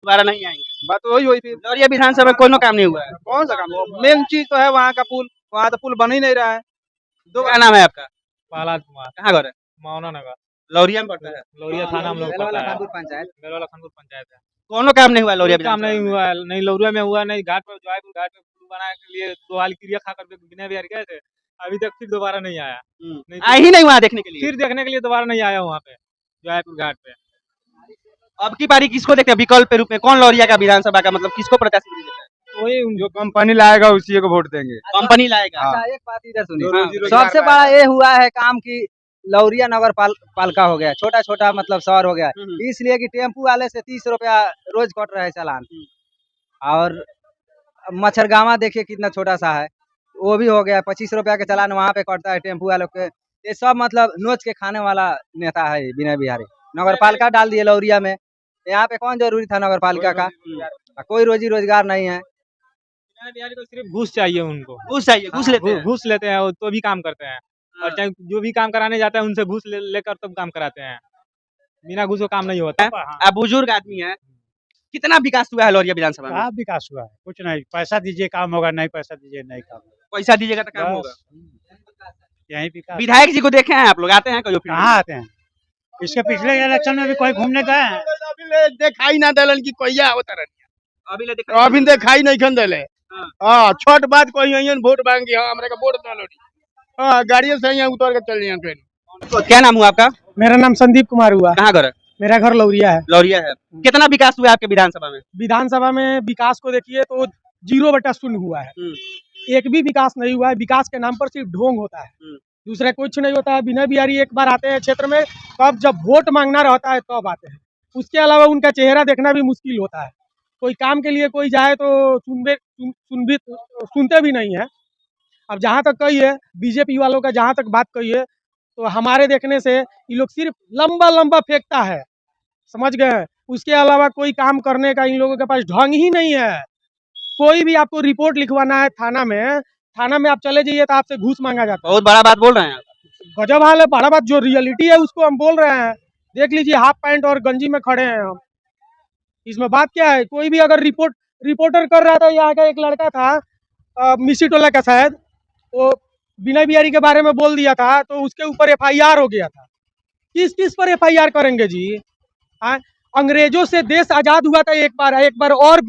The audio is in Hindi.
दोबारा नहीं आएंगे। बात तो वही हुई फिर। लौरिया विधानसभा में कोनो काम नहीं हुआ है। कौन सा काम हुआ? मेन चीज तो है वहाँ का पुल, वहाँ तो पुल बन ही नहीं रहा है। क्या नाम है आपका? प्रहलाद कुमार, कहाँ घर है? मावना नगर, लौरिया में पड़ता है। लौरिया थाना हम लोग पड़ता है। खानपुर पंचायत। बेलवाला खानपुर पंचायत है। कोनो काम नहीं हुआ लौरिया कोई काम विधानसभा नहीं में। हुआ है, नहीं लौरिया में हुआ, नहीं घाट पे जयपुर घाट पे पुल बनाने के लिए 2 वाली क्रिया खा करके बिना बिहार गए थे, अभी तक फिर दोबारा नहीं आया। नहीं आए ही नहीं वहाँ देखने के लिए। फिर देखने के लिए दोबारा नहीं आया वहाँ पे जयपुर घाट पे। अब की बारी किसको देखते हैं विकल्प के रूप में? कौन लौरिया का विधानसभा का मतलब किसको प्रत्याशी देता है? वही जो कंपनी लाएगा उसी को वोट देंगे। कंपनी लाएगा। हाँ। अच्छा, एक बात इधर जो सुनिए। रोजी रोजगार सबसे बड़ा ये हुआ है काम की लौरिया नगर पालिका हो गया, छोटा छोटा मतलब शहर हो गया, इसलिए कि टेम्पू वाले से 30 रुपया रोज कट रहा है चालान। और मच्छरगामा देखिए कितना छोटा सा है, वो भी हो गया 25 रुपया के चालान वहाँ पे कटता है टेम्पू वालों के। ये सब मतलब नोच के खाने वाला नेता है विनय बिहारी। नगर पालिका डाल दिए लौरिया में, यहाँ पे कौन जरूरी था नगर पालिका का? कोई रोजी रोजगार नहीं है। बिहारी को सिर्फ घूस चाहिए उनको, घूस चाहिए, घूस लेते हैं। घूस लेते हैं वो तो भी काम करते हैं, और चाहे जो भी काम कराने जाते हैं उनसे घूस लेकर तब काम कराते हैं, बिना घूस को काम नहीं होता। आप बुजुर्ग आदमी हैं, कितना विकास हुआ है लौरिया विधानसभा में? कहाँ विकास हुआ है? कुछ नहीं। पैसा दीजिए काम होगा, नहीं पैसा दीजिए नहीं काम होगा। पैसा दीजिएगा तो काम होगा। बस यही विकास। विधायक जी को देखे हैं आप लोग? आते हैं कभी? कहाँ आते हैं? इसके पिछले इलेक्शन में भी कोई घूमने गए हैं? देखाई ना दलन की कोई अवतरण अभी ले देखा अभी देखाई नहीं खन दले। हाँ छोट बात कोई यही वोट मांगी। हाँ हमरा का वोट डालो। हाँ गाड़ियों से यहाँ उतर के चल जाए। तो क्या नाम हुआ आपका? मेरा नाम संदीप कुमार हुआ। कहाँ घर है? मेरा घर लौरिया है। लौरिया है। कितना विकास हुआ है आपके विधानसभा में? विधानसभा में विकास को देखिए तो 0/0 हुआ है। एक भी विकास नहीं हुआ है। विकास के नाम पर सिर्फ ढोंग होता है, दूसरा कुछ नहीं होता है। विनय बिहारी एक बार आते हैं क्षेत्र में, तब जब वोट मांगना रहता है तब आते हैं। उसके अलावा उनका चेहरा देखना भी मुश्किल होता है। कोई काम के लिए कोई जाए तो सुनते भी नहीं है। अब जहाँ तक कही है बीजेपी वालों का, जहाँ तक बात कही है, तो हमारे देखने से ये लोग सिर्फ लंबा लंबा फेंकता है, समझ गए। उसके अलावा कोई काम करने का इन लोगों के पास ढंग ही नहीं है। कोई भी आपको रिपोर्ट लिखवाना है थाना में आप चले जाइए तो आपसे घूस मांगा जाता है। बहुत बड़ा बात बोल रहे हैं आप। गजब हाल है, बड़ा बात। जो रियलिटी है उसको हम बोल रहे हैं। देख लीजिए हाफ पैंट और गंजी में खड़े हैं हम। इसमें बात क्या है? कोई भी अगर रिपोर्टर कर रहा था, यहाँ का एक लड़का था मिसी टोला का शायद, वो विनय बिहारी के बारे में बोल दिया था तो उसके ऊपर FIR हो गया था। किस पर FIR करेंगे जी? अंग्रेजों से देश आजाद हुआ था एक बार और